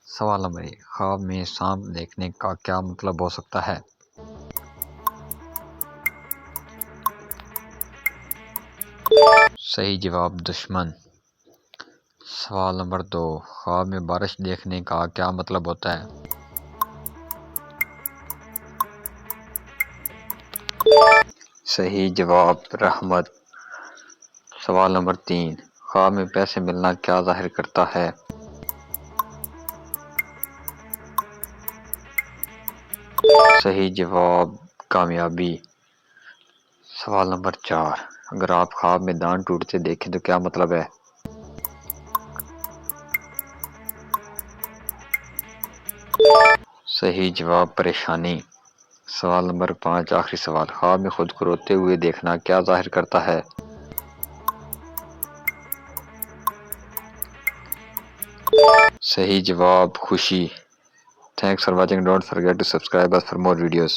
سوال نمبر 1، خواب میں سانپ دیکھنے کا کیا مطلب ہو سکتا ہے؟ صحیح جواب دشمن۔ سوال نمبر 2، خواب میں بارش دیکھنے کا کیا مطلب ہوتا ہے؟ صحیح جواب رحمت۔ سوال نمبر 3، خواب میں پیسے ملنا کیا ظاہر کرتا ہے؟ صحیح جواب کامیابی۔ سوال نمبر 4، اگر آپ خواب میں دانت ٹوٹتے دیکھیں تو کیا مطلب ہے؟ صحیح جواب پریشانی۔ سوال نمبر 5، آخری سوال، خواب میں خود کو روتے ہوئے دیکھنا کیا ظاہر کرتا ہے؟ صحیح جواب خوشی۔ Thanks for watching. Don't forget to subscribe us for more videos.